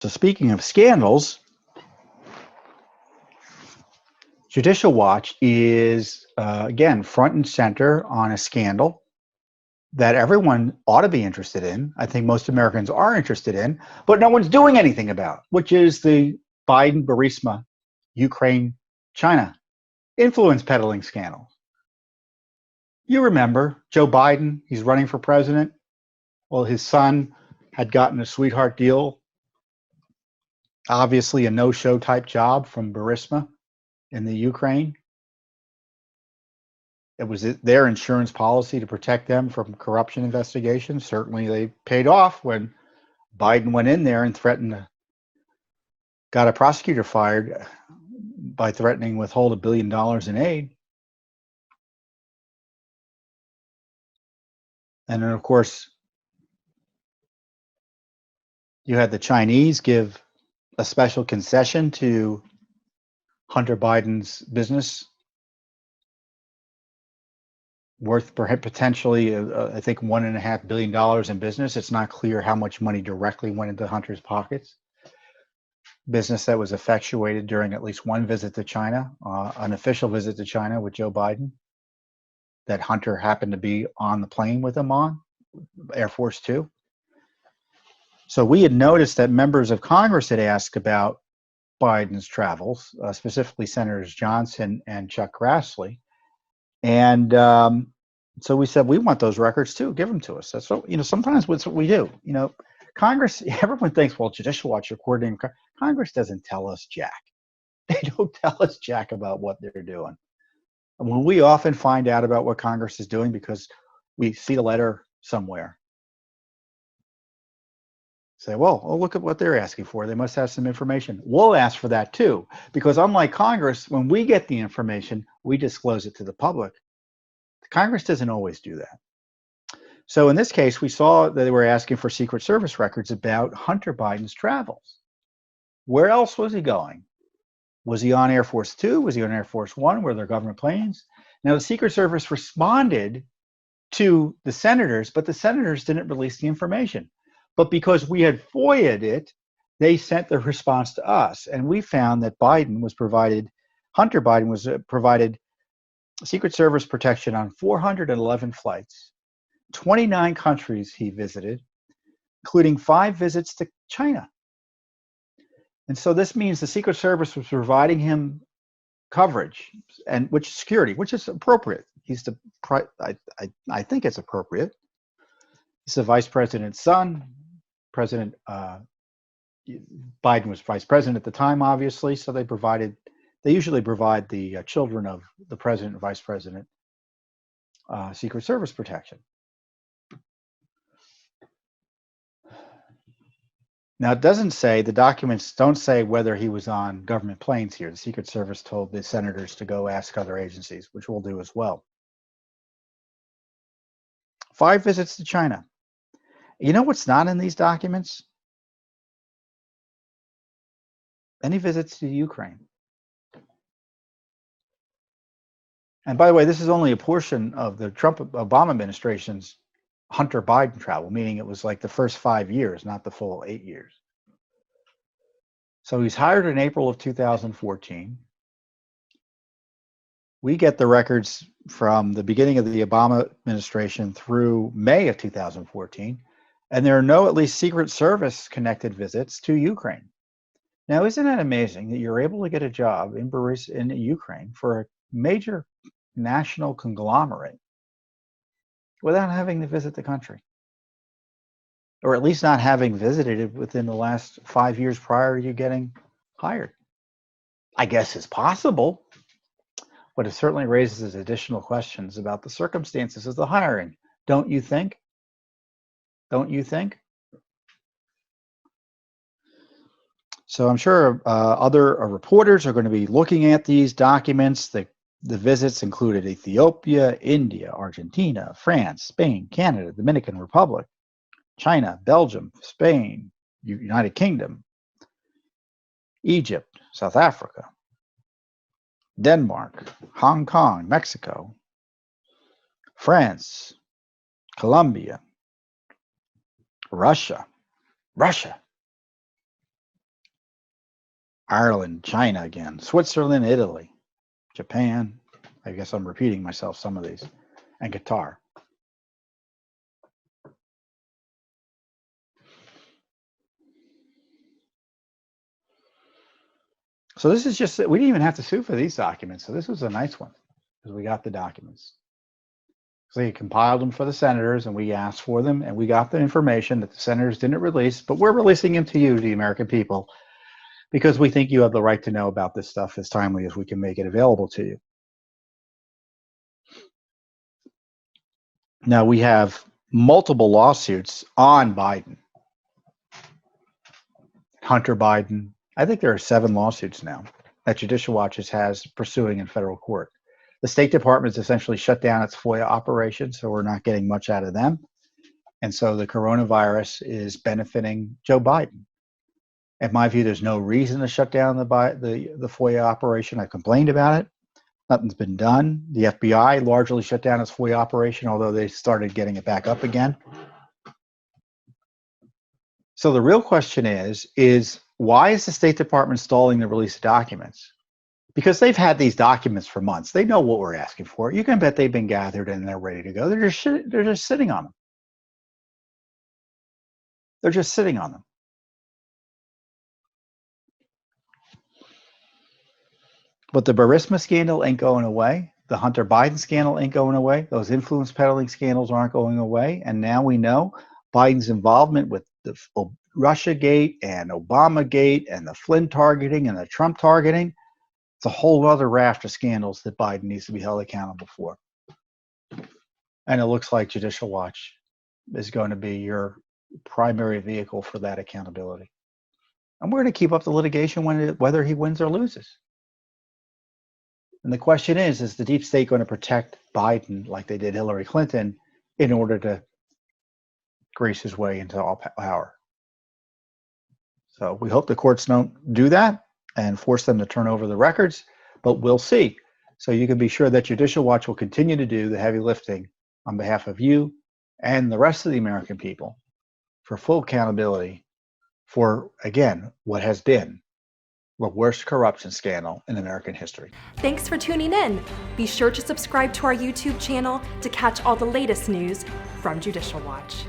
So speaking of scandals, Judicial Watch is, again, front and center on a scandal that everyone ought to be interested in. I think most Americans are interested in, but no one's doing anything about, which is the Biden, Burisma, Ukraine, China influence peddling scandal. You remember Joe Biden, he's running for president. Well, his son had gotten a sweetheart deal, obviously a no-show type job from Burisma in the Ukraine. It was their insurance policy to protect them from corruption investigations. Certainly they paid off when Biden went in there and threatened, got a prosecutor fired by threatening to withhold $1 billion in aid. And then, of course, you had the Chinese give a special concession to Hunter Biden's business worth potentially, I think, $1.5 billion in business. It's not clear how much money directly went into Hunter's pockets. Business that was effectuated during at least one visit to China, an official visit to China with Joe Biden, that Hunter happened to be on the plane with him on, Air Force Two. So we had noticed that members of Congress had asked about Biden's travels, specifically Senators Johnson and Chuck Grassley. And so we said, we want those records too. Give them to us. That's what, sometimes that's what we do. Congress, everyone thinks, well, Judicial Watch are coordinating. Congress doesn't tell us jack. They don't tell us jack about what they're doing. And when we often find out about what Congress is doing because we see a letter somewhere, say, well, look at what they're asking for. They must have some information. We'll ask for that too, because unlike Congress, when we get the information, we disclose it to the public. Congress doesn't always do that. So in this case, we saw that they were asking for Secret Service records about Hunter Biden's travels. Where else was he going? Was he on Air Force Two? Was he on Air Force One? Were there government planes? Now, the Secret Service responded to the senators, but the senators didn't release the information. But because we had FOIA'd it, they sent their response to us. And we found that Hunter Biden was provided Secret Service protection on 411 flights, 29 countries he visited, including 5 visits to China. And so this means the Secret Service was providing him coverage and security, which is appropriate. I think it's appropriate. He's the vice president's son. President Biden was vice president at the time, obviously, so they usually provide the children of the president and vice president Secret Service protection. Now, it doesn't say, the documents don't say whether he was on government planes here. The Secret Service told the senators to go ask other agencies, which we'll do as well. 5 visits to China. You know what's not in these documents? Any visits to Ukraine. And by the way, this is only a portion of the Trump-Obama administration's Hunter Biden travel, meaning it was like the first 5 years, not the full 8 years. So he's hired in April of 2014. We get the records from the beginning of the Obama administration through May of 2014. And there are no at least Secret Service connected visits to Ukraine. Now, isn't that amazing that you're able to get a job in Ukraine for a major national conglomerate without having to visit the country? Or at least not having visited it within the last 5 years prior to you getting hired. I guess it's possible, but it certainly raises additional questions about the circumstances of the hiring. Don't you think? Don't you think? So I'm sure other reporters are going to be looking at these documents. The visits included Ethiopia, India, Argentina, France, Spain, Canada, Dominican Republic, China, Belgium, Spain, United Kingdom, Egypt, South Africa, Denmark, Hong Kong, Mexico, France, Colombia, Russia, Ireland, China again, Switzerland, Italy, Japan. I guess I'm repeating myself, some of these, and Qatar. So this is just, we didn't even have to sue for these documents. So this was a nice one because we got the documents. So they compiled them for the senators and we asked for them and we got the information that the senators didn't release, but we're releasing them to you, the American people, because we think you have the right to know about this stuff as timely as we can make it available to you. Now we have multiple lawsuits on Biden. Hunter Biden. I think there are 7 lawsuits now that Judicial Watch has pursuing in federal court. The State Department's essentially shut down its FOIA operations, so we're not getting much out of them. And so the coronavirus is benefiting Joe Biden. In my view, there's no reason to shut down the FOIA operation. I complained about it. Nothing's been done. The FBI largely shut down its FOIA operation, although they started getting it back up again. So the real question is why is the State Department stalling the release of documents? Because they've had these documents for months. They know what we're asking for. You can bet they've been gathered and they're ready to go. They're just sitting on them. They're just sitting on them. But the Burisma scandal ain't going away. The Hunter Biden scandal ain't going away. Those influence peddling scandals aren't going away. And now we know Biden's involvement with the Russiagate and Obamagate and the Flynn targeting and the Trump targeting. It's a whole other raft of scandals that Biden needs to be held accountable for. And it looks like Judicial Watch is going to be your primary vehicle for that accountability. And we're going to keep up the litigation whether he wins or loses. And the question is the deep state going to protect Biden like they did Hillary Clinton in order to grease his way into all power? So we hope the courts don't do that and force them to turn over the records, but we'll see. So you can be sure that Judicial Watch will continue to do the heavy lifting on behalf of you and the rest of the American people for full accountability for, again, what has been the worst corruption scandal in American history. Thanks for tuning in. Be sure to subscribe to our YouTube channel to catch all the latest news from Judicial Watch.